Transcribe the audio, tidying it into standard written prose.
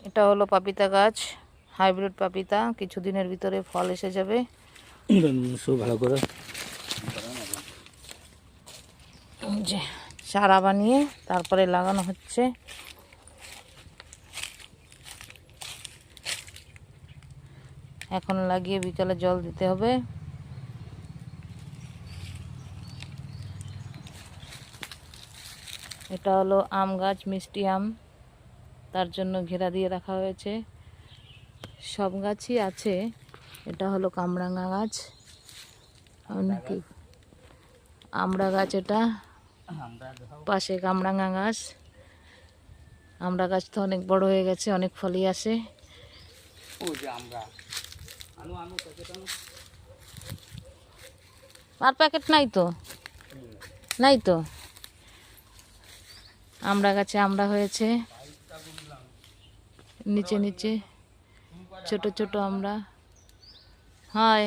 এটা হলো পাপিতা গাছ, হাইব্রিড পাপিতা, কিছুদিনের ভিতরে ফল এসে যাবে। ভালো করে যে চারা বানিয়ে তারপরে লাগানো হচ্ছে। এখন লাগিয়ে বিকালে জল দিতে হবে। এটা হলো আম গাছ, মিষ্টি আম, তার জন্য ঘেরা দিয়ে রাখা হয়েছে। সব গাছই আছে। এটা হলো কামরাঙা গাছ, আমড়া গাছ, এটা পাশে কামরাঙা গাছ। আমড়া গাছ তো অনেক বড় হয়ে গেছে, অনেক ফলই আসে। আর প্যাকেট নাই তো, নাই তো। আমড়া গাছে আমড়া হয়েছে, নিচে নিচে ছোট ছোট আমড়া হয়।